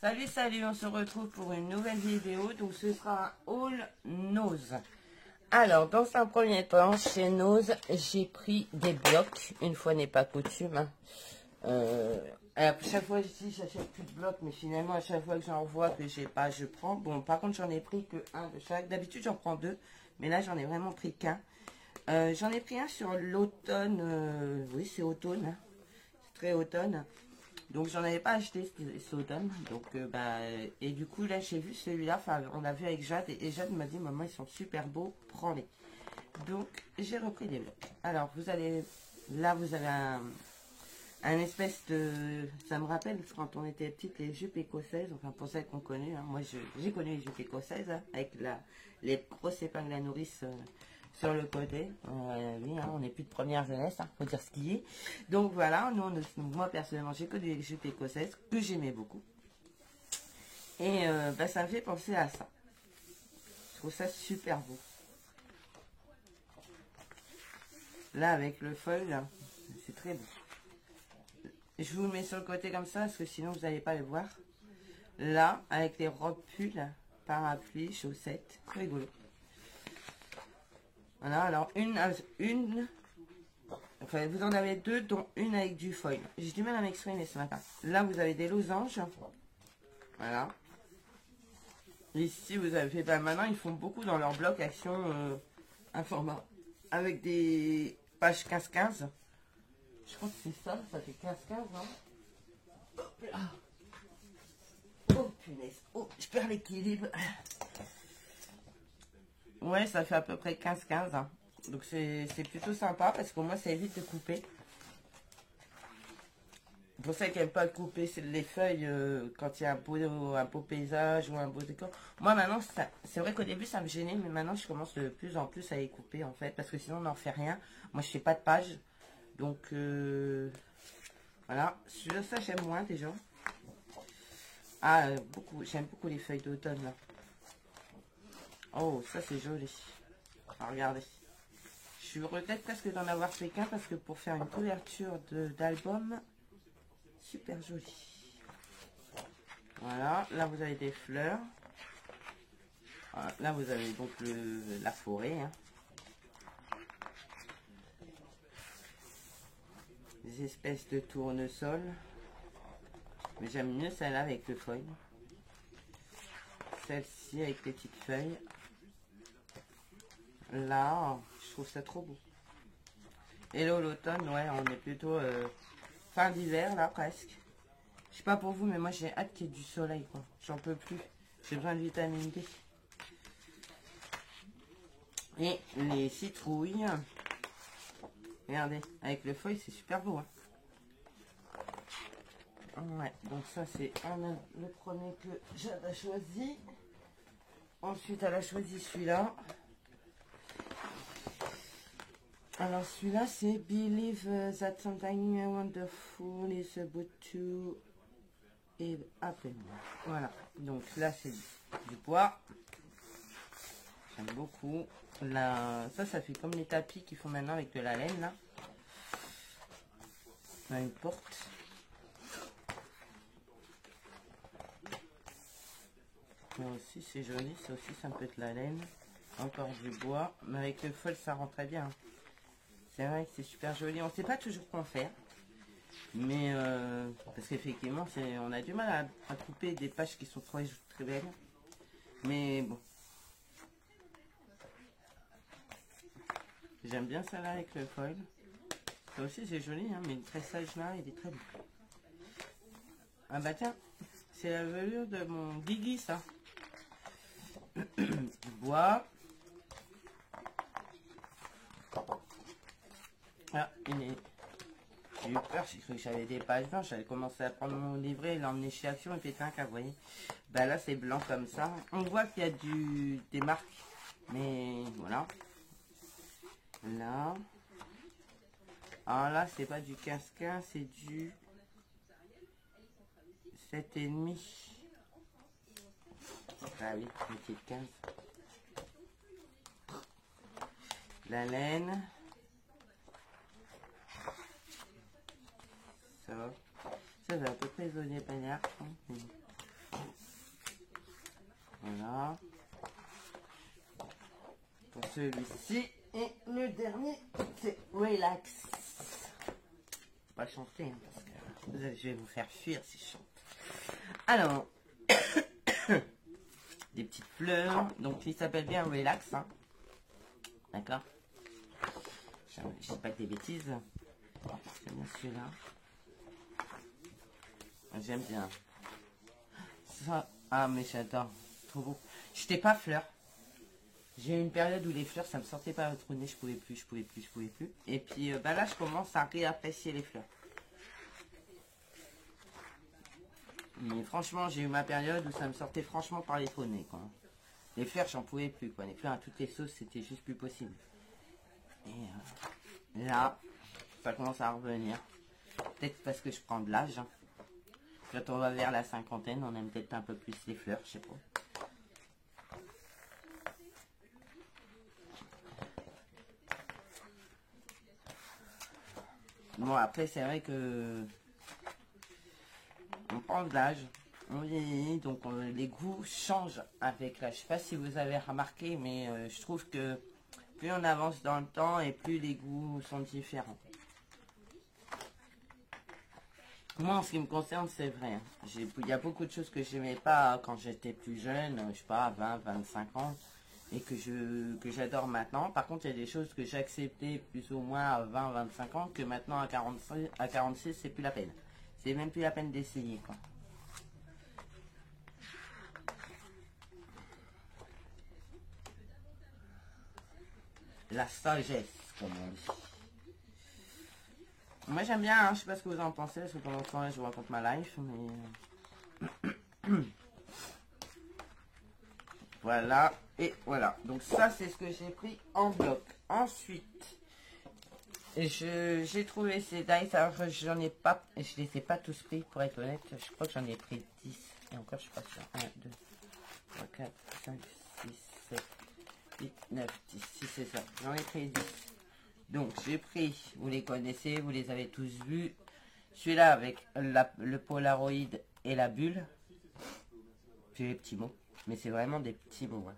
Salut, salut, on se retrouve pour une nouvelle vidéo. Donc ce sera un haul Nose. Alors, dans un premier temps, chez Nose, j'ai pris des blocs. Une fois n'est pas coutume. À chaque fois, je dis j'achète plus de blocs, mais finalement, à chaque fois que j'en vois que j'ai pas, je prends. Bon, par contre, j'en ai pris que un de chaque. D'habitude, j'en prends deux, mais là, j'en ai vraiment pris qu'un. J'en ai pris un sur l'automne. Oui, c'est automne. Hein. C'est très automne. Donc j'en avais pas acheté ce automne. Donc et du coup là j'ai vu celui-là, enfin on l'a vu avec Jade et Jade m'a dit maman ils sont super beaux, prends-les. Donc j'ai repris des blocs. Alors vous avez un espèce de, ça me rappelle quand on était petite les jupes écossaises, enfin pour celles qu'on connaît, hein. Moi j'ai connu les jupes écossaises hein, avec les grosses épingles à nourrice sur le côté. Oui, hein, on n'est plus de première jeunesse, hein, faut dire ce qui est. Donc voilà, moi personnellement j'ai connu les jupes écossaises que j'aimais beaucoup. Et ça me fait penser à ça. Je trouve ça super beau. Là avec le foil, c'est très beau. Je vous le mets sur le côté comme ça, parce que sinon vous n'allez pas le voir. Là, avec les robes pulls, parapluie, chaussettes, c'est rigolo. Voilà, alors enfin vous en avez deux, dont une avec du foil. J'ai du mal à m'exprimer ce matin. Là, vous avez des losanges. Voilà. Ici, vous avez fait, maintenant, ils font beaucoup dans leur bloc action un format avec des pages 15-15. Je crois que c'est ça, ça fait 15-15, hein. Hop là. Oh punaise, oh, je perds l'équilibre. Ouais, ça fait à peu près 15-15, hein. Donc c'est plutôt sympa parce qu'au moins ça évite de couper. Pour celles qui n'aiment pas couper les feuilles quand il y a un beau paysage ou un beau décor. Moi maintenant, c'est vrai qu'au début ça me gênait, mais maintenant je commence de plus en plus à les couper en fait. Parce que sinon on n'en fait rien. Moi je fais pas de page. Donc voilà, ça j'aime moins déjà. Ah, j'aime beaucoup les feuilles d'automne là. Oh, ça c'est joli. Alors, regardez. Je regrette presque d'en avoir fait qu'un parce que pour faire une couverture d'album, super joli. Voilà, là vous avez des fleurs. Voilà, là vous avez donc la forêt. Hein. Des espèces de tournesol. Mais j'aime mieux celle-là avec le foil. Celle-ci avec les petites feuilles. Là, je trouve ça trop beau. Et là, l'automne, ouais, on est plutôt fin d'hiver, là, presque. Je sais pas pour vous, mais moi, j'ai hâte qu'il y ait du soleil, quoi. J'en peux plus. J'ai besoin de vitamine D. Et les citrouilles. Regardez, avec le feuille, c'est super beau, hein. Ouais, donc ça, c'est le premier que j'avais choisi. Ensuite, elle a choisi celui-là. Alors celui-là c'est Believe that something wonderful is about to et après moi. Voilà, donc là c'est du bois. J'aime beaucoup. Là, ça fait comme les tapis qu'ils font maintenant avec de la laine là. On a une porte. Mais aussi c'est joli, ça aussi ça peut être la laine. Encore du bois, mais avec le foil ça rend très bien. C'est vrai que c'est super joli. On ne sait pas toujours quoi faire. Mais parce qu'effectivement, on a du mal à couper des pages qui sont très, très belles. Mais bon. J'aime bien celle-là avec le foil. Ça aussi, c'est joli, hein, mais le tressage là, il est très beau. Ah bah tiens, c'est la velure de mon Guigui, ça. Du bois. Ah, j'ai eu peur, j'ai cru que j'avais des pages blanches. J'avais commencé à prendre mon livret et l'emmener chez Action et péter un câble, vous voyez. Bah là, c'est blanc comme ça. On voit qu'il y a des marques, mais voilà. Là. Alors là, c'est pas du 15-15, c'est du 7,5. Ah oui, métier de 15. La laine. Ça va à peu près zoné pagnard. celui-ci. Et le dernier, c'est Relax. Faut pas chanter, hein, parce que je vais vous faire fuir si je chante. Alors, des petites fleurs. Donc, il s'appelle bien Relax. Hein. D'accord? Je ne dis pas que des bêtises. J'aime bien celui-là. J'aime bien. Ça, ah, mais j'adore. Trop beau. J'étais pas fleur. J'ai eu une période où les fleurs, ça me sortait pas trop nez. Je pouvais plus. Et puis, bah là, je commence à réapprécier les fleurs. Mais franchement, j'ai eu ma période où ça me sortait franchement par les faux nez, quoi. Les fleurs, j'en pouvais plus, quoi. Les fleurs à toutes les sauces, c'était juste plus possible. Et là, ça commence à revenir. Peut-être parce que je prends de l'âge. Hein. Quand on va vers la cinquantaine, on aime peut-être un peu plus les fleurs, je sais pas. Bon, après, c'est vrai que on prend de l'âge, on vieillit, donc les goûts changent avec l'âge. Je sais pas si vous avez remarqué, mais je trouve que plus on avance dans le temps et plus les goûts sont différents. Moi, en ce qui me concerne, c'est vrai. Hein. Il y a beaucoup de choses que j'aimais pas quand j'étais plus jeune, je sais pas, à 20, 25 ans, et que j'adore maintenant. Par contre, il y a des choses que j'acceptais plus ou moins à 20, 25 ans, que maintenant à 46, c'est plus la peine. C'est même plus la peine d'essayer, quoi. La sagesse, comme on dit. Moi j'aime bien, hein, je sais pas ce que vous en pensez, parce que pendant ce temps-là je vous raconte ma life, mais... voilà, et voilà. Donc ça c'est ce que j'ai pris en bloc. Ensuite, j'ai trouvé ces dice, alors j'en ai pas, je les ai pas tous pris pour être honnête, je crois que j'en ai pris 10, et encore je suis pas sûr. 1, 2, 3, 4, 5, 6, 7, 8, 9, 10, si c'est ça, j'en ai pris 10. Donc j'ai pris, vous les connaissez, vous les avez tous vus. Celui-là avec le Polaroid et la bulle. J'ai les petits mots, mais c'est vraiment des petits mots. Hein.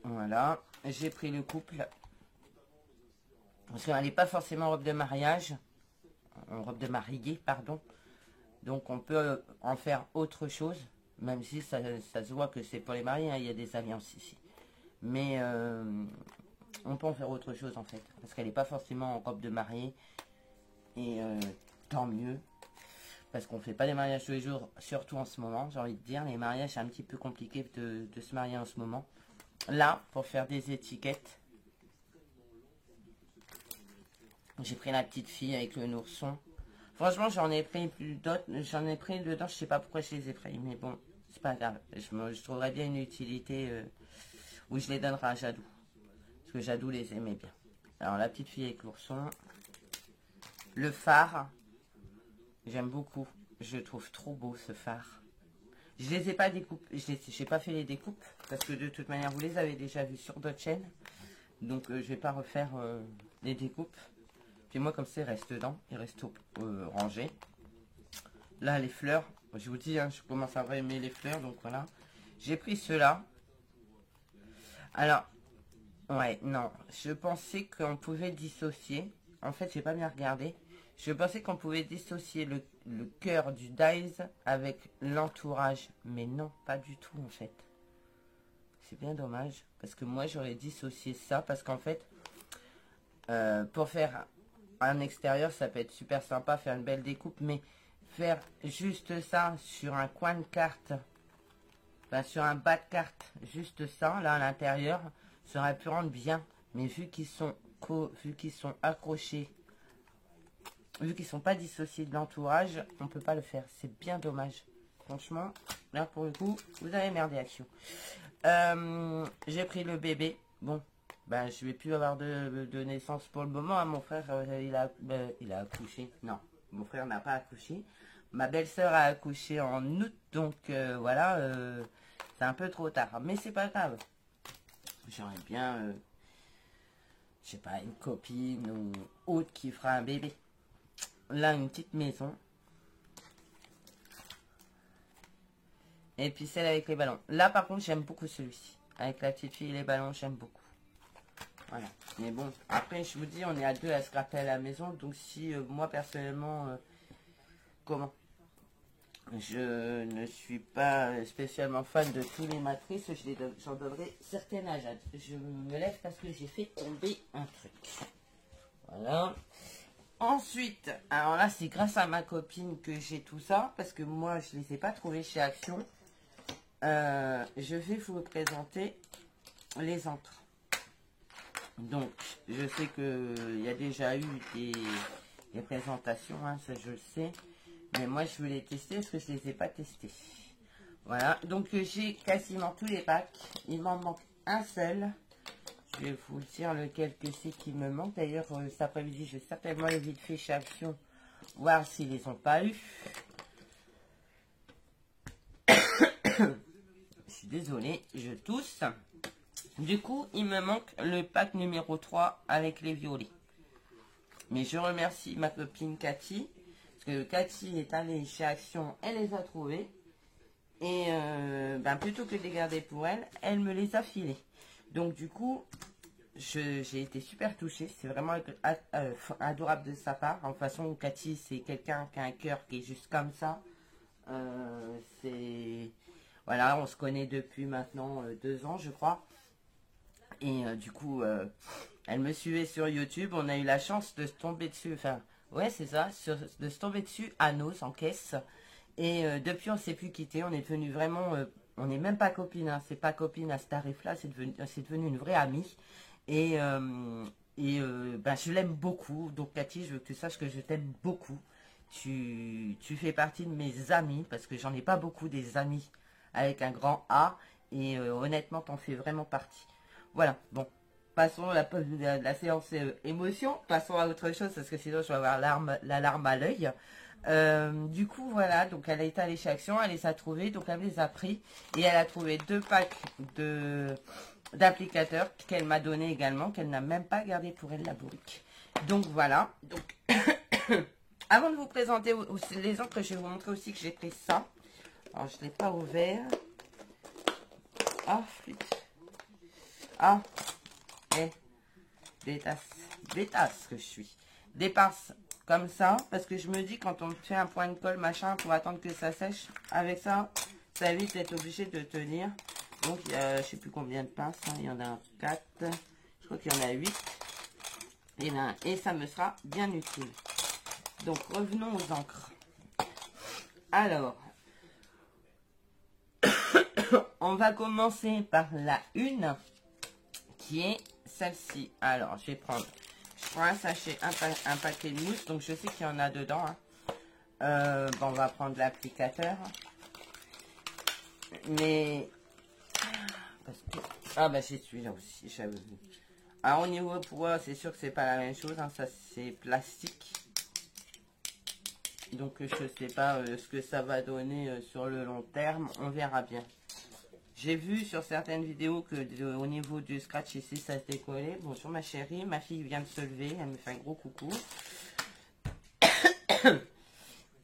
Voilà, j'ai pris le couple. Parce qu'elle n'est pas forcément en robe de mariage, en robe de mariée, pardon. Donc on peut en faire autre chose, même si ça se voit que c'est pour les mariés, hein, il y a des alliances ici. Mais... on peut en faire autre chose en fait, parce qu'elle n'est pas forcément en robe de mariée, et tant mieux, parce qu'on ne fait pas des mariages tous les jours, surtout en ce moment, j'ai envie de dire, les mariages c'est un petit peu compliqué de se marier en ce moment. Là, pour faire des étiquettes, j'ai pris la petite fille avec le nourson. Franchement, j'en ai pris plus d'autres, j'en ai pris dedans, je sais pas pourquoi je les ai pris, mais bon, c'est pas grave, je trouverais bien une utilité où je les donnerai à Jadou. Parce que Jadou les aimait bien. Alors la petite fille avec l'ourson. Le phare. J'aime beaucoup. Je trouve trop beau ce phare. Je les ai pas découpés. Je n'ai pas fait les découpes. Parce que de toute manière, vous les avez déjà vus sur d'autres chaînes. Donc je vais pas refaire les découpes. Puis moi comme ça, il reste dedans. Il reste rangé. Là les fleurs. Je vous dis, hein, je commence à aimer les fleurs. Donc voilà. J'ai pris ceux-là. Alors... ouais, non. Je pensais qu'on pouvait dissocier. En fait, j'ai pas bien regardé. Je pensais qu'on pouvait dissocier le cœur du dice avec l'entourage. Mais non, pas du tout, en fait. C'est bien dommage. Parce que moi, j'aurais dissocié ça. Parce qu'en fait, pour faire un extérieur, ça peut être super sympa. Faire une belle découpe. Mais faire juste ça sur un coin de carte. Enfin, sur un bas de carte. Juste ça, là, à l'intérieur. Ça aurait pu rendre bien, mais vu qu'ils sont accrochés, vu qu'ils sont pas dissociés de l'entourage, on peut pas le faire. C'est bien dommage. Franchement, là pour le coup, vous avez merdé action. J'ai pris le bébé. Bon, ben je vais plus avoir de naissance pour le moment. Hein. Mon frère, il a accouché. Non, mon frère n'a pas accouché. Ma belle-sœur a accouché en août, donc voilà, c'est un peu trop tard. Mais c'est pas grave. J'aurais bien, je sais pas, une copine ou autre qui fera un bébé. Là, une petite maison. Et puis celle avec les ballons. Là, par contre, j'aime beaucoup celui-ci. avec la petite fille et les ballons, j'aime beaucoup. Voilà. Mais bon, après, je vous dis, on est à deux à scraper à la maison. Donc, si moi, personnellement, comment? Je ne suis pas spécialement fan de tous les matrices. J'en donnerai certaines à Jade. Je me lève parce que j'ai fait tomber un truc. Voilà. Ensuite, alors là, c'est grâce à ma copine que j'ai tout ça. Parce que moi, je ne les ai pas trouvés chez Action. Je vais vous présenter les encres. Donc, je sais qu'il y a déjà eu des présentations, hein, ça je le sais. Mais moi, je voulais tester parce que je ne les ai pas testés. Voilà, donc j'ai quasiment tous les packs. Il m'en manque un seul. Je vais vous dire lequel que c'est qui me manque. D'ailleurs, cet après-midi, je vais certainement les vite fait chez Action, voir s'ils les ont pas eu. Je suis désolée, je tousse. Du coup, il me manque le pack numéro 3 avec les violets. Mais je remercie ma copine Cathy. Parce que Cathy est allée chez Action, elle les a trouvés. Et ben, plutôt que de les garder pour elle, elle me les a filés. Donc du coup, j'ai été super touchée. C'est vraiment adorable de sa part. En façon, Cathy, c'est quelqu'un qui a un cœur qui est juste comme ça. Voilà, on se connaît depuis maintenant 2 ans, je crois. Et du coup, elle me suivait sur YouTube. On a eu la chance de se tomber dessus. Enfin, ouais, c'est ça. De se tomber dessus à Nos, en caisse. Et depuis, on ne s'est plus quitté. On est devenu vraiment... on n'est même pas copine. Hein, c'est pas copine à ce tarif-là. C'est devenu une vraie amie. Et ben, je l'aime beaucoup. Donc, Cathy, je veux que tu saches que je t'aime beaucoup. Tu fais partie de mes amis. Parce que j'en ai pas beaucoup des amis avec un grand A. Et honnêtement, t'en fais vraiment partie. Voilà, bon, passons à la séance émotion, passons à autre chose parce que sinon je vais avoir la larme à l'œil. Du coup, voilà, donc elle est allée chez Action, elle les a trouvés, donc elle les a pris et elle a trouvé 2 packs d'applicateurs qu'elle m'a donné également, qu'elle n'a même pas gardé pour elle la bourrique. Donc voilà, donc avant de vous présenter les encres, je vais vous montrer aussi que j'ai pris ça. Alors je ne l'ai pas ouvert. Ah, flûte. Ah, bêtasse que je suis. Des pinces comme ça, parce que je me dis quand on fait un point de colle, machin, pour attendre que ça sèche, avec ça, ça évite d'être obligé de tenir. Donc, il y a, je sais plus combien de pinces, hein, il y en a 4, je crois qu'il y en a 8. Et ça me sera bien utile. Donc, revenons aux encres. Alors, on va commencer par la 1. Qui est celle-ci. Alors, je prends un sachet, un paquet de mousse. Donc, je sais qu'il y en a dedans. Hein. Bon, on va prendre l'applicateur. Mais... Parce que... Ah, bah, j'ai celui-là aussi. J'avais vu. Alors, au niveau poids, c'est sûr que c'est pas la même chose. Hein. Ça, c'est plastique. Donc, je sais pas ce que ça va donner sur le long terme. On verra bien. J'ai vu sur certaines vidéos que au niveau du scratch ici, ça se décollait. Bonjour ma chérie, ma fille vient de se lever, elle me fait un gros coucou.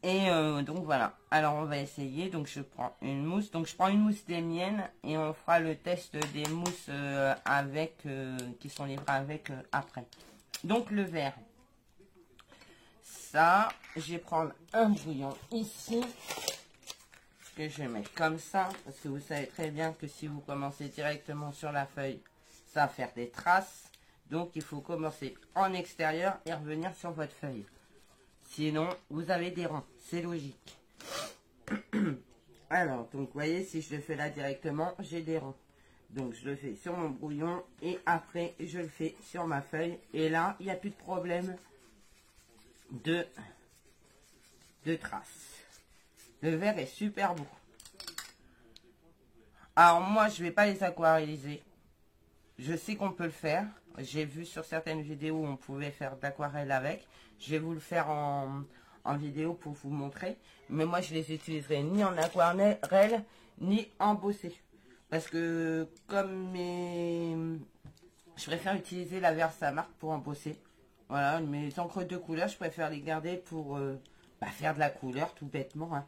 Et donc voilà, alors on va essayer. Donc je prends une mousse, donc je prends une mousse des miennes et on fera le test des mousses qui sont livrées avec après. Donc le verre, ça, je vais prendre un bouillon ici. Que je vais mettre comme ça, parce que vous savez très bien que si vous commencez directement sur la feuille, ça va faire des traces. Donc, il faut commencer en extérieur et revenir sur votre feuille. Sinon, vous avez des ronds. C'est logique. Alors, donc, vous voyez, si je le fais là directement, j'ai des ronds. Donc, je le fais sur mon brouillon et après, je le fais sur ma feuille. Et là, il n'y a plus de problème de traces. Le verre est super beau. Alors moi, je ne vais pas les aquarelliser. Je sais qu'on peut le faire. J'ai vu sur certaines vidéos où on pouvait faire de l'aquarelle avec. Je vais vous le faire en vidéo pour vous montrer. Mais moi, je les utiliserai ni en aquarelle, ni en bossé. Parce que comme je préfère utiliser la Versamark pour embosser. Voilà, mes encres de couleur, je préfère les garder pour faire de la couleur, tout bêtement. Hein.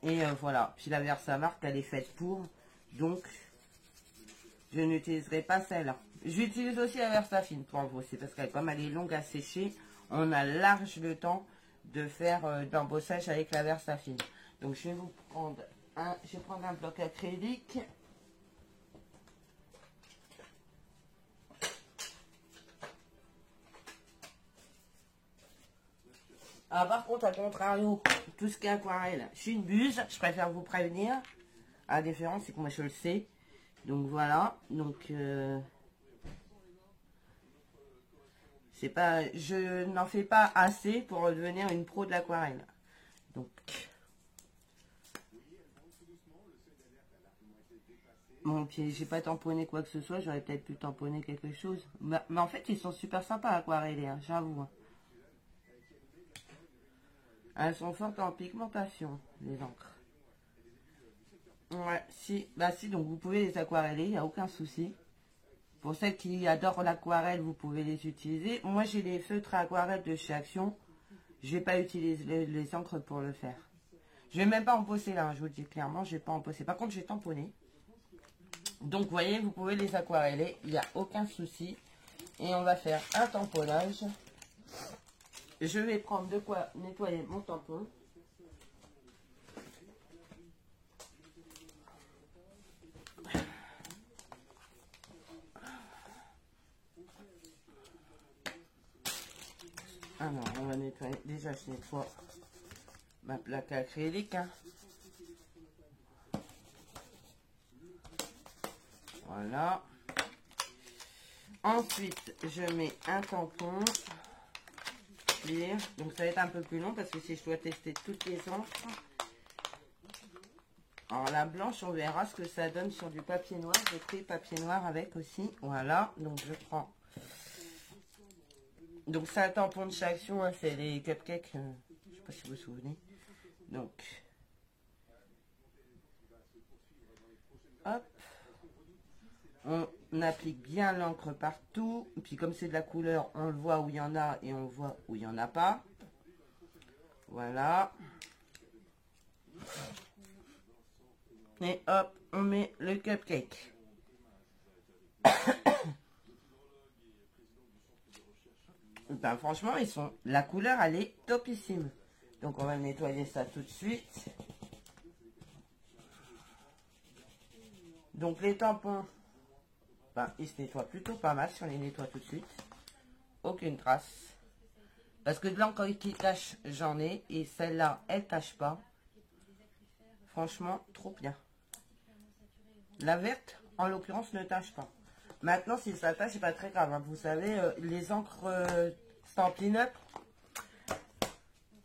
Et voilà, puis la Versamark, elle est faite pour. Donc, Je n'utiliserai pas celle-là. J'utilise aussi la Versafine pour vous. C'est parce que comme elle est longue à sécher, on a large le temps de faire de l'embossage avec la Versafine. Donc je vais vous prendre je vais prendre un bloc acrylique. Ah, par contre, à contrario, tout ce qui est aquarelle, je suis une buse, je préfère vous prévenir. À la différence, c'est que moi je le sais. Donc voilà, donc c'est pas, je n'en fais pas assez pour devenir une pro de l'aquarelle. Donc mon pied, j'ai pas tamponné quoi que ce soit, j'aurais peut-être pu tamponner quelque chose. Mais en fait, ils sont super sympas à aquareller, hein, j'avoue. Elles sont fortes en pigmentation, les encres. Ouais, si, bah si, donc vous pouvez les aquareller, il n'y a aucun souci. Pour celles qui adorent l'aquarelle, vous pouvez les utiliser. Moi, j'ai les feutres à aquarelle de chez Action. Je vais pas utiliser les encres pour le faire. Je vais même pas emposser là, hein, je vous le dis clairement, je vais pas emposser. Par contre, j'ai tamponné. Donc, vous voyez, vous pouvez les aquareller, il n'y a aucun souci. Et on va faire un tamponnage. Je vais prendre de quoi nettoyer mon tampon. Alors, on va nettoyer. Déjà, je nettoie ma plaque acrylique. Hein. Voilà. Ensuite, je mets un tampon. Clear. Donc, ça va être un peu plus long parce que si je dois tester toutes les encres. Alors, la blanche, on verra ce que ça donne sur du papier noir. J'ai pris papier noir avec aussi. Voilà. Donc, je prends. Donc, c'est un tampon de chez Action. Hein, c'est les cupcakes. Je ne sais pas si vous vous souvenez. Donc, hop. On applique bien l'encre partout. Puis comme c'est de la couleur, on le voit où il y en a et on le voit où il n'y en a pas. Voilà. Et hop, on met le cupcake. Ben, franchement, la couleur, elle est topissime. Donc on va nettoyer ça tout de suite. Donc les tampons, ben, ils se nettoient plutôt pas mal si on les nettoie tout de suite. Aucune trace. Parce que de l'encre qui tache, j'en ai. Et celle-là, elle tache pas. Franchement, trop bien. La verte, en l'occurrence, ne tache pas. Maintenant, si ça tâche, c'est pas très grave. Hein. Vous savez, les encres Stampin' Up,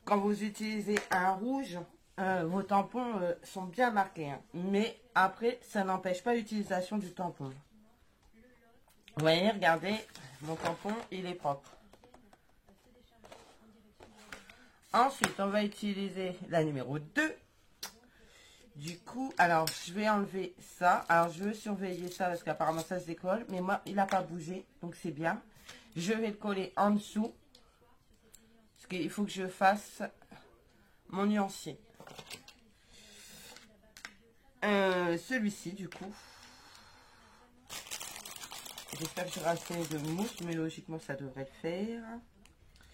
quand vous utilisez un rouge, vos tampons sont bien marqués. Hein. Mais après, ça n'empêche pas l'utilisation du tampon. Vous voyez, regardez, mon tampon, il est propre. Ensuite, on va utiliser la numéro 2. Du coup, alors, je vais enlever ça. Alors, je veux surveiller ça parce qu'apparemment, ça se décolle. Mais moi, il n'a pas bougé, donc c'est bien. Je vais le coller en dessous. Parce qu'il faut que je fasse mon nuancier. Celui-ci, du coup. J'espère que j'aurai assez de mousse, mais logiquement, ça devrait le faire.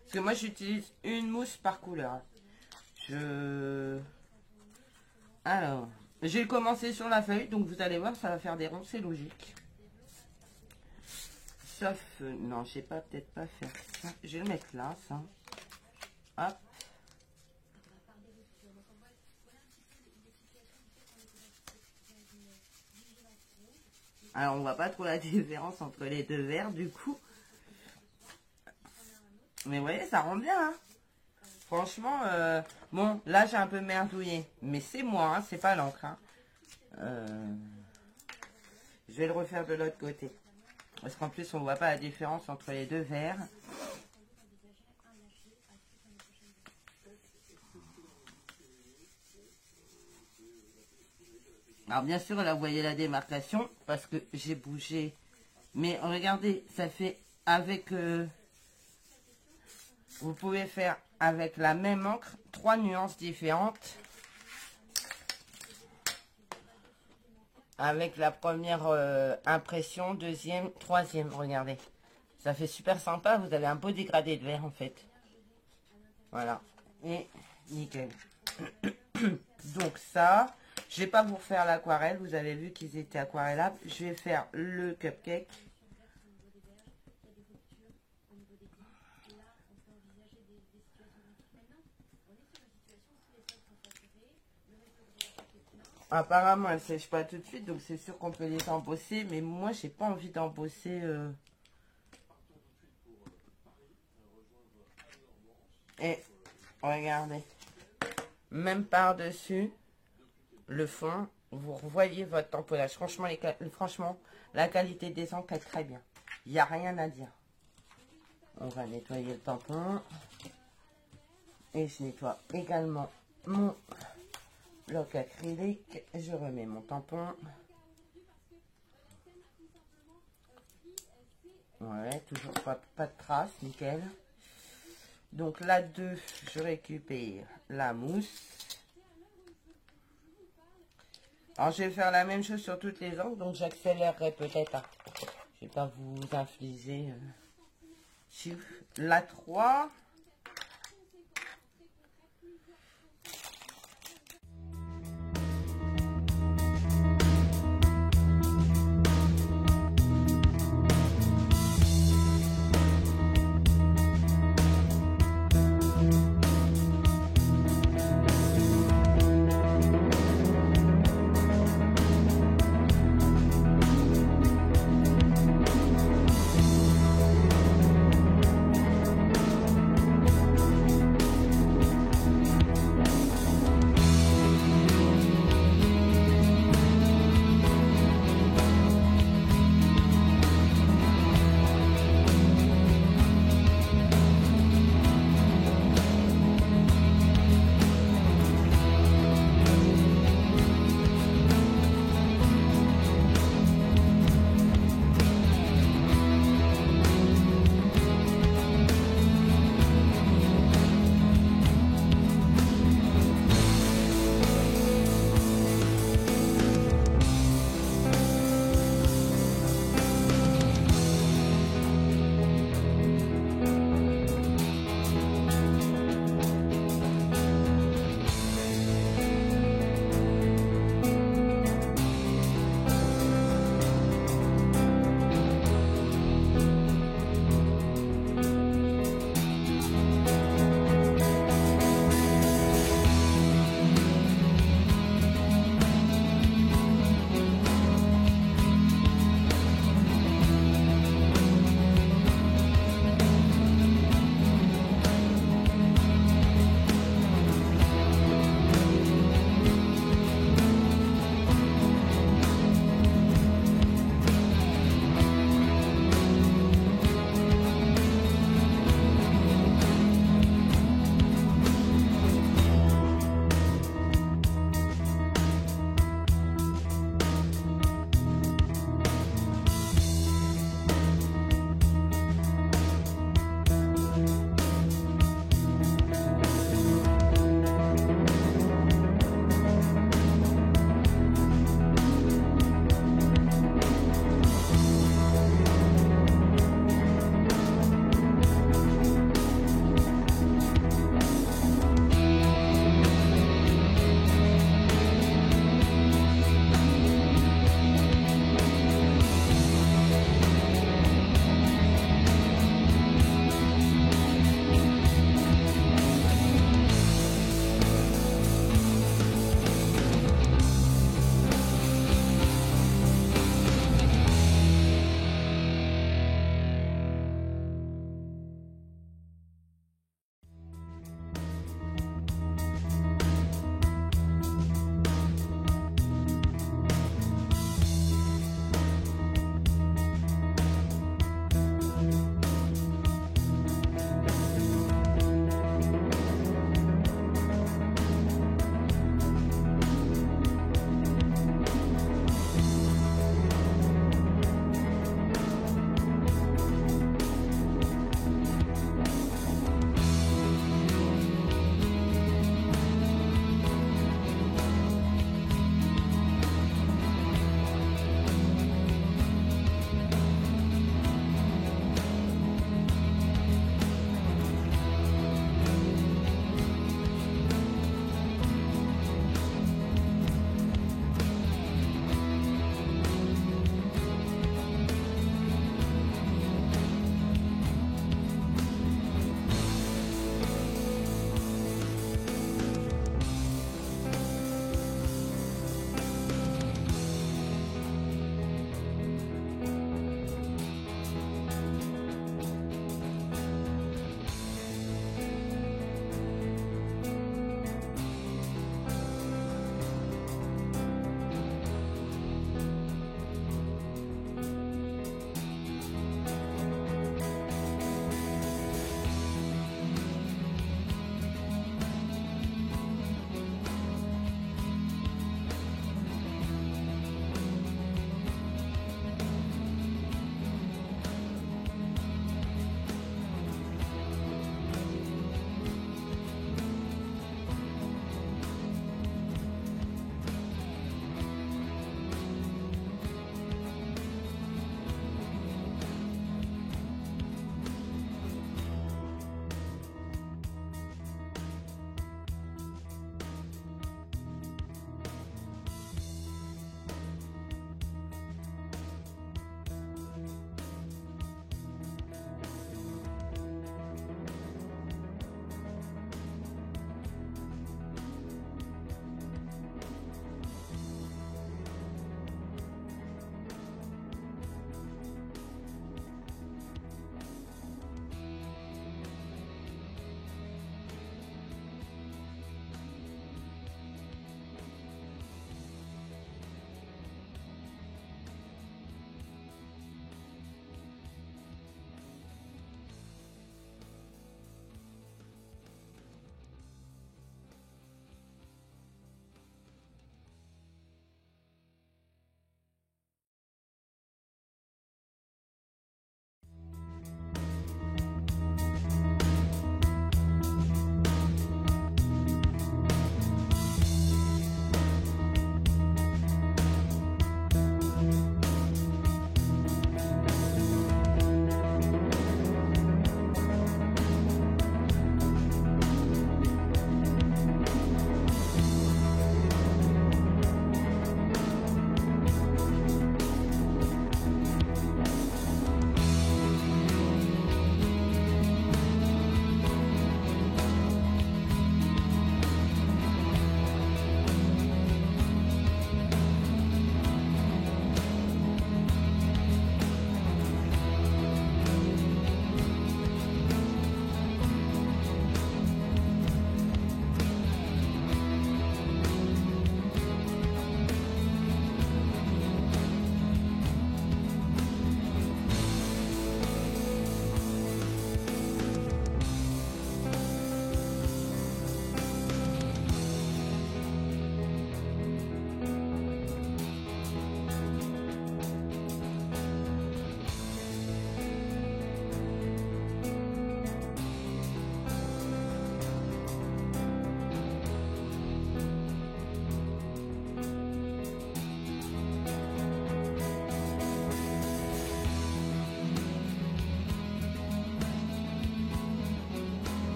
Parce que moi, j'utilise une mousse par couleur. Alors, j'ai commencé sur la feuille, donc vous allez voir, ça va faire des ronds, c'est logique. Sauf, non, je sais pas, peut-être pas faire ça. Je vais le mettre là, ça. Hop. Alors, on voit pas trop la différence entre les deux verres, du coup. Mais vous voyez, ça rend bien, hein. Franchement, bon, là, j'ai un peu merdouillé. Mais c'est moi, hein, c'est pas l'encre. Hein. Je vais le refaire de l'autre côté. Parce qu'en plus, on voit pas la différence entre les deux verres. Alors, bien sûr, là, vous voyez la démarcation. Parce que j'ai bougé. Mais regardez, ça fait avec... vous pouvez faire avec la même encre 3 nuances différentes. avec la première impression, deuxième, troisième, regardez. Ça fait super sympa, vous avez un beau dégradé de verre en fait. Voilà, et nickel. Donc ça, je vais pas vous refaire l'aquarelle, vous avez vu qu'ils étaient aquarellables. Je vais faire le cupcake. Apparemment, elle ne sèche pas tout de suite, donc c'est sûr qu'on peut les embosser. Mais moi, j'ai pas envie d'embosser. Et regardez, même par-dessus le fond, vous revoyez votre tamponnage. Franchement, la qualité des encres est très bien. Il n'y a rien à dire. On va nettoyer le tampon. Et je nettoie également mon bloc acrylique. Je remets mon tampon. Ouais, toujours pas de traces, nickel. Donc là, 2, je récupère la mousse. Alors, je vais faire la même chose sur toutes les encres, donc j'accélérerai peut-être. Hein. Je ne vais pas vous infliger. La 3.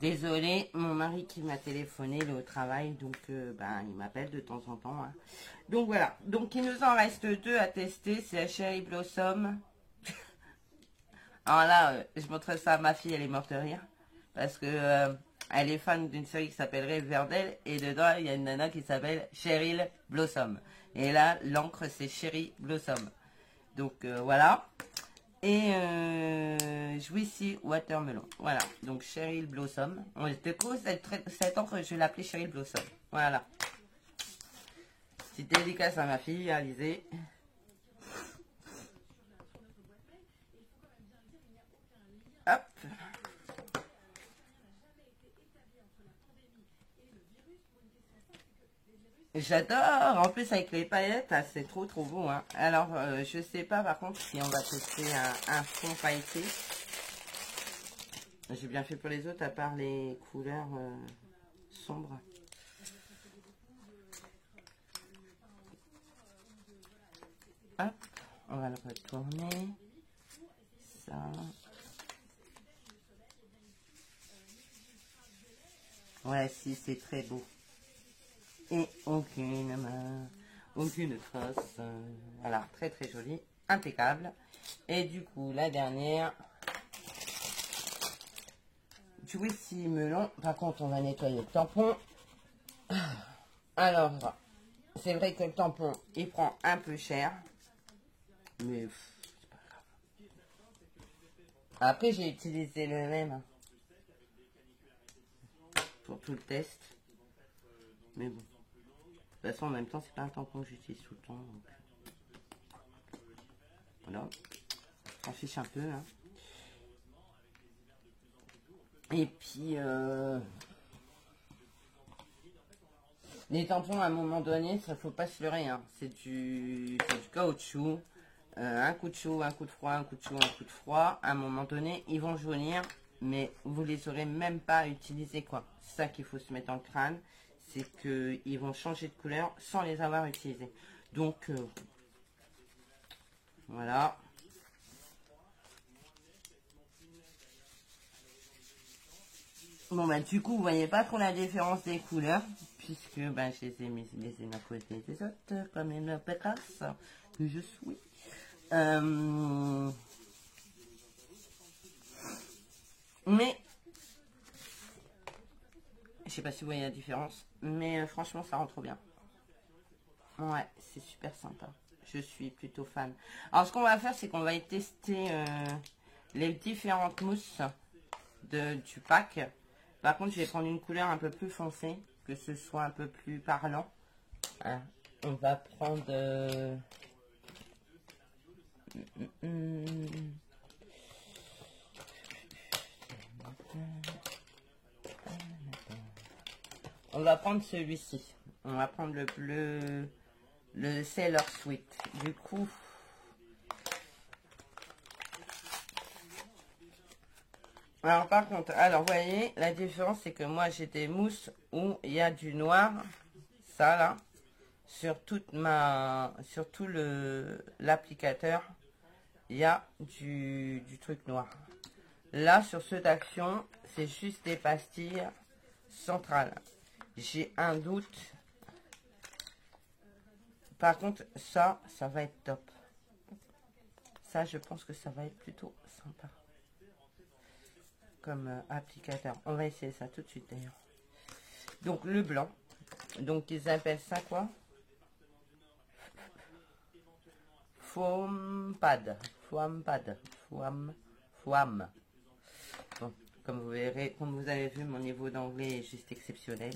Désolée, mon mari qui m'a téléphoné, il est au travail, donc ben, il m'appelle de temps en temps. Hein. Donc voilà, donc il nous en reste 2 à tester, c'est la Cherry Blossom. Alors là, je montre ça à ma fille, elle est morte de rire, parce que elle est fan d'une série qui s'appelle Riverdale, et dedans, il y a une nana qui s'appelle Cheryl Blossom. Et là, l'encre, c'est Cherry Blossom. Donc voilà. Et Juicy Watermelon. Voilà. Donc Cheryl Blossom. Du coup, cette encre, je vais l'appeler Cheryl Blossom. Voilà. Petite dédicace à ma fille, Alizée. Hop. J'adore. En plus, avec les paillettes, c'est trop beau. Hein. Alors, je sais pas par contre si on va tester un fond pailleté. J'ai bien fait pour les autres, à part les couleurs sombres. Hop, on va le retourner. Ça. Ouais, si, c'est très beau. Et aucune main, aucune trace. Voilà, très joli, impeccable. Et du coup, la dernière. Juicy Melon. Par contre, on va nettoyer le tampon. Alors, c'est vrai que le tampon, il prend un peu cher. Mais c'est pas grave. Après, j'ai utilisé le même pour tout le test. Mais bon. De toute façon, en même temps, c'est pas un tampon que j'utilise tout le temps. Donc. Voilà. On fiche un peu. Hein. Et puis, les tampons, à un moment donné, ça faut pas se leurrer. Hein. C'est du caoutchouc. Un coup de chaud, un coup de froid, un coup de chaud, un coup de froid. À un moment donné, ils vont jaunir, mais vous les aurez même pas utilisés, quoi. C'est ça qu'il faut se mettre en crâne. C'est qu'ils vont changer de couleur sans les avoir utilisés. Donc, voilà. Bon, bah, du coup, vous voyez pas trop la différence des couleurs, puisque bah, je les ai mis les unes à côté des autres, comme une pétasse que je suis. Mais, je sais pas si vous voyez la différence, mais franchement, ça rend trop bien. Ouais, c'est super sympa. Je suis plutôt fan. Alors, ce qu'on va faire, c'est qu'on va tester les différentes mousses du pack. Par contre, je vais prendre une couleur un peu plus foncée, que ce soit un peu plus parlant. Hein. On va prendre... On va prendre celui-ci. On va prendre le bleu, le Sailor Sweet. Du coup... Alors par contre, alors vous voyez, la différence c'est que moi j'ai des mousses où il y a du noir, ça là, sur tout l'applicateur, il y a du truc noir. Là sur ceux d'action, c'est juste des pastilles centrales. J'ai un doute. Par contre, ça va être top. Ça, je pense que ça va être plutôt sympa. Comme applicateur. On va essayer ça tout de suite d'ailleurs. Donc le blanc. Donc ils appellent ça quoi? Foam pad. Foam pad. Foam. Bon, comme vous verrez, comme vous avez vu, mon niveau d'anglais est juste exceptionnel.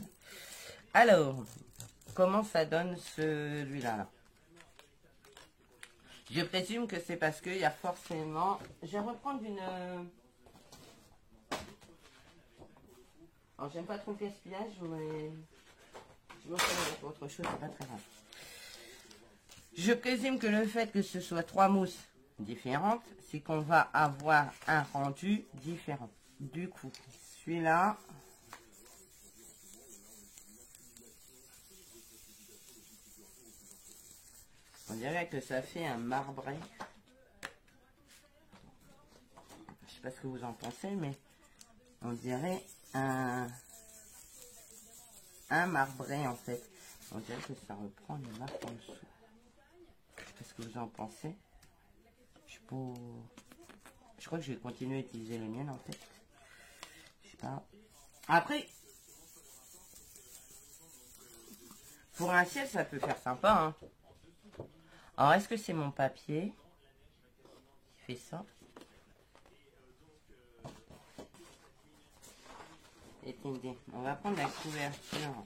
Alors, comment ça donne celui-là là? Je présume que c'est parce qu'il y a forcément... Je vais reprendre une... Alors, j'aime pas trop le gaspillage, mais je me fais avec autre chose, c'est pas très grave. Je présume que le fait que ce soit 3 mousses différentes, c'est qu'on va avoir un rendu différent. Du coup, celui-là, on dirait que ça fait un marbré. Je sais pas ce que vous en pensez, mais on dirait un marbré en fait. On dirait que ça reprend les marques en dessous. Qu'est-ce que vous en pensez? Je crois que je vais continuer à utiliser les miennes en fait. Je sais pas. Après, pour un ciel, ça peut faire sympa. Hein. Alors, est-ce que c'est mon papier qui fait ça? Attendez, on va prendre la couverture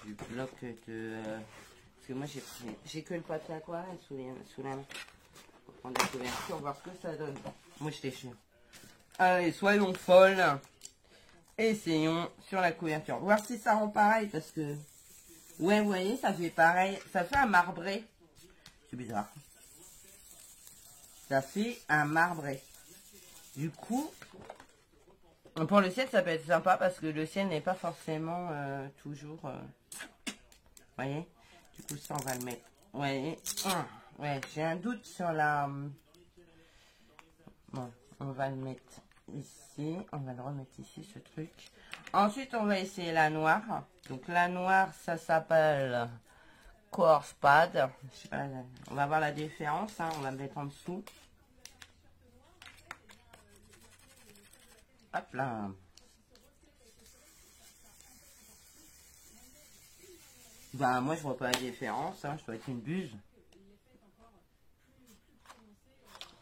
du bloc de... parce que moi, j'ai que le papier aquarelle sous la main. On va prendre la couverture, voir ce que ça donne. Moi, je déchire. Allez, soyons folles. Essayons sur la couverture. Voir si ça rend pareil, parce que... Ouais, vous voyez, ça fait pareil. Ça fait un marbré. C'est bizarre. Ça fait un marbré. Du coup, pour le ciel, ça peut être sympa parce que le ciel n'est pas forcément toujours... vous voyez? Du coup, ça, on va le mettre. Ouais, ouais, j'ai un doute sur la... Bon, on va le mettre ici. On va le remettre ici, ce truc. Ensuite, on va essayer la noire. Donc, la noire, ça s'appelle Coarse Pad. Je sais pas, on va voir la différence. Hein, on va le mettre en dessous. Hop là. Ben, moi, je vois pas la différence. Hein, je dois être une buse.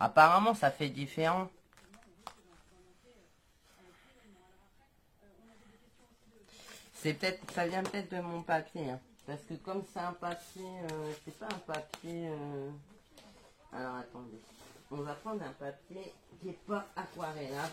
Apparemment, ça fait différent. C'est peut-être, ça vient peut-être de mon papier. Hein, parce que comme c'est un papier, c'est pas un papier... Alors, attendez. On va prendre un papier qui n'est pas aquarellable.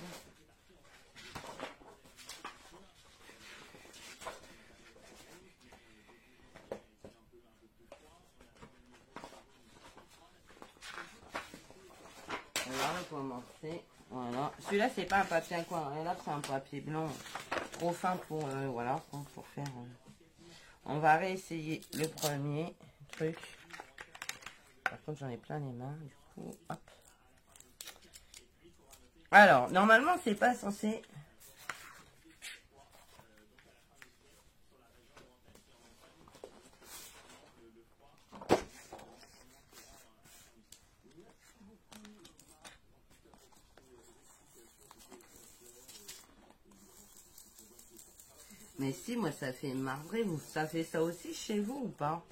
On va recommencer. Voilà. Celui-là, c'est pas un papier aquarellable, c'est un papier blanc trop fin pour, voilà, pour faire... On va réessayer le premier truc. Par contre, j'en ai plein les mains, du coup, hop. Alors, normalement, c'est pas censé... Mais si, moi, ça fait marbré. Vous, ça fait ça aussi chez vous ou pas?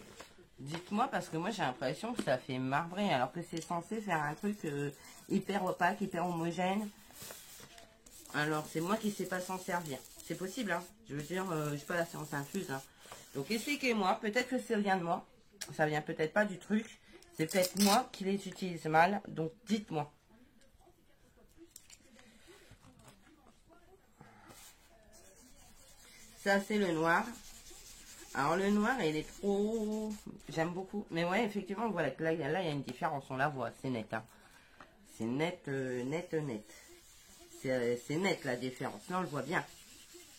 Dites-moi, parce que moi, j'ai l'impression que ça fait marbré, alors que c'est censé faire un truc hyper opaque, hyper homogène. Alors, c'est moi qui ne sais pas s'en servir. C'est possible, hein. Je veux dire, je sais pas, la séance infuse. Hein. Donc, expliquez-moi. Peut-être que ça vient de moi. Ça vient peut-être pas du truc. C'est peut-être moi qui les utilise mal. Donc, dites-moi. Ça, c'est le noir. Alors, le noir, il est trop... J'aime beaucoup. Mais ouais, effectivement, voilà que là, il y a une différence. On la voit. C'est net. Hein. C'est net, net. C'est net, la différence. Là, on le voit bien.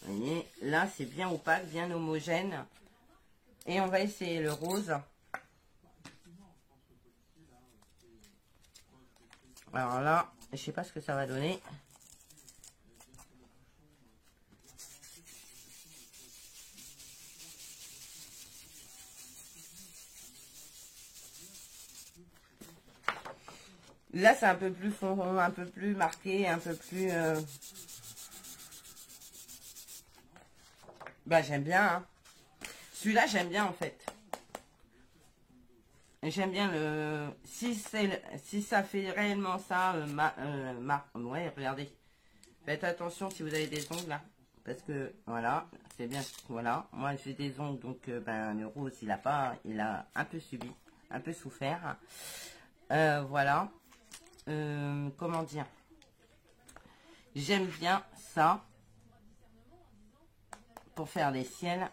Vous voyez, là, c'est bien opaque, bien homogène. Et on va essayer le rose. Alors là, je sais pas ce que ça va donner. Là, c'est un peu plus fond, un peu plus marqué, un peu plus... Bah, j'aime bien. Hein. Celui-là, j'aime bien, en fait. J'aime bien le... Si ça fait réellement ça, ouais, regardez. Faites attention si vous avez des ongles, là. Parce que, voilà, c'est bien... Voilà, moi, j'ai des ongles, donc, ben, le rose, il a un peu subi, un peu souffert. Voilà. Comment dire, j'aime bien ça pour faire les ciels.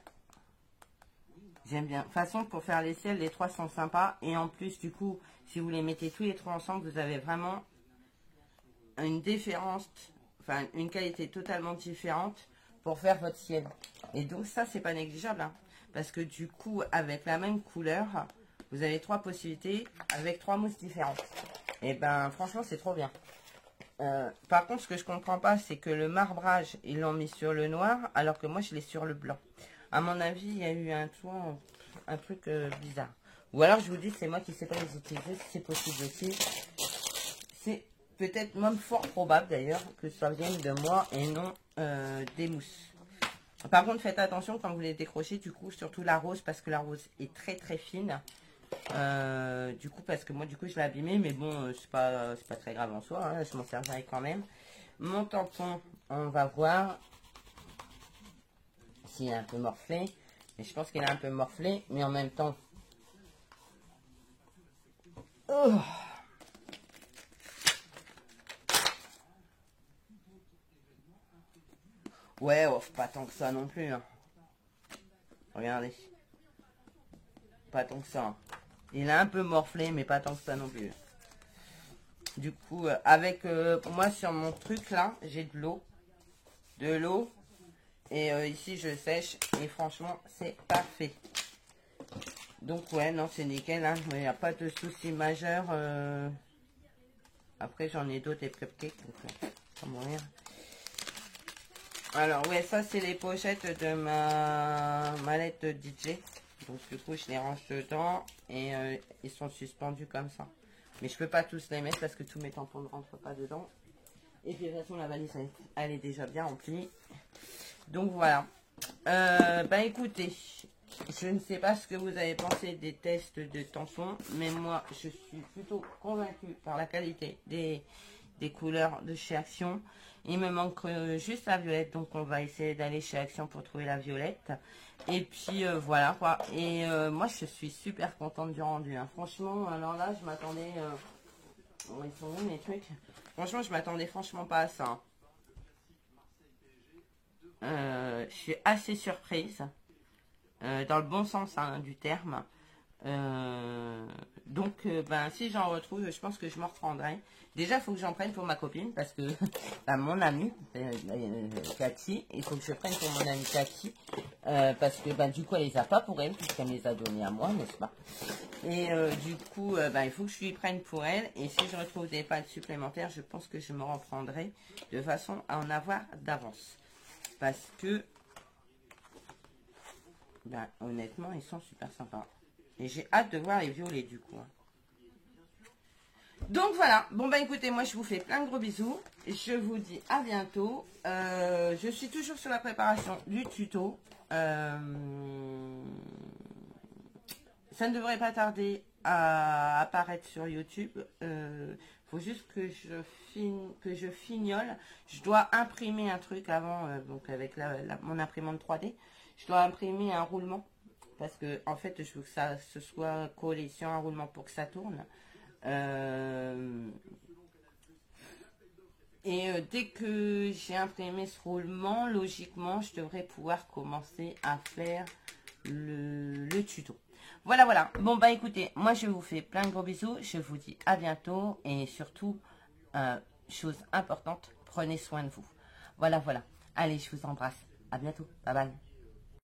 J'aime bien. De toute façon, pour faire les ciels, les trois sont sympas. Et en plus, du coup, si vous les mettez tous les trois ensemble, vous avez vraiment une différence, enfin, une qualité totalement différente pour faire votre ciel. Et donc, ça, c'est pas négligeable. Hein, parce que du coup, avec la même couleur, vous avez trois possibilités avec trois mousses différentes. Et ben, franchement, c'est trop bien. Par contre, ce que je comprends pas, c'est que le marbrage, ils l'ont mis sur le noir, alors que moi, je l'ai sur le blanc. À mon avis, il y a eu un truc bizarre. Ou alors, je vous dis, c'est moi qui sais pas les utiliser, si c'est possible aussi. C'est peut-être même fort probable, d'ailleurs, que ça vienne de moi et non des mousses. Par contre, faites attention quand vous les décrochez, du coup, surtout la rose, parce que la rose est très très fine. Du coup, parce que moi, du coup, je l'ai abîmé, mais bon, c'est pas très grave en soi, hein, je m'en servirai quand même. Mon tampon, on va voir s'il est un peu morflé. Et je pense qu'il est un peu morflé, mais en même temps... Oh, ouais, oh, pas tant que ça non plus. Hein. Regardez. Pas tant que ça. Hein. Il est un peu morflé, mais pas tant que ça non plus. Du coup, avec moi sur mon truc là, j'ai de l'eau. Et ici, je sèche. Et franchement, c'est parfait. Donc, ouais, non, c'est nickel. Hein. Il n'y a pas de souci majeur. Après, j'en ai d'autres, des cupcakes. Comment dire. Alors, ouais, ça, c'est les pochettes de ma mallette DJ. Donc, du coup, je les range dedans. Et ils sont suspendus comme ça. Mais je peux pas tous les mettre parce que tous mes tampons ne rentrent pas dedans. Et puis, de toute façon, la valise, elle est déjà bien remplie. Donc, voilà. Bah, écoutez, je ne sais pas ce que vous avez pensé des tests de tampons. Mais moi, je suis plutôt convaincue par la qualité des couleurs de chez Action. Il me manque juste la violette, donc on va essayer d'aller chez Action pour trouver la violette. Et puis voilà quoi. Et moi je suis super contente du rendu. Hein. Franchement, alors là je m'attendais... ils sont où mes trucs? Franchement, je m'attendais franchement pas à ça. Hein. Je suis assez surprise. Dans le bon sens hein, du terme. Donc, ben, si j'en retrouve, je pense que je m'en reprendrai. Déjà, il faut que j'en prenne pour ma copine, parce que ben, mon amie, Cathy, il faut que je prenne pour mon amie Cathy, parce que ben, du coup, elle les a pas pour elle, puisqu'elle me les a donnés à moi, n'est-ce pas? Et du coup, ben, il faut que je lui prenne pour elle, et si je retrouve des pâtes supplémentaires, je pense que je me reprendrai de façon à en avoir d'avance. Parce que, ben, honnêtement, ils sont super sympas. Et j'ai hâte de voir les violets du coup. Donc voilà. Bon bah écoutez, moi je vous fais plein de gros bisous. Je vous dis à bientôt. Je suis toujours sur la préparation du tuto. Ça ne devrait pas tarder à apparaître sur YouTube. Faut juste que je fignole. Je dois imprimer un truc avant, donc avec mon imprimante 3D. Je dois imprimer un roulement. Parce que en fait, je veux que ça se soit collé sur un roulement pour que ça tourne. Dès que j'ai imprimé ce roulement, logiquement, je devrais pouvoir commencer à faire le tuto. Voilà, voilà. Bon, bah écoutez, moi, je vous fais plein de gros bisous. Je vous dis à bientôt. Et surtout, chose importante, prenez soin de vous. Voilà, voilà. Allez, je vous embrasse. À bientôt. Bye bye.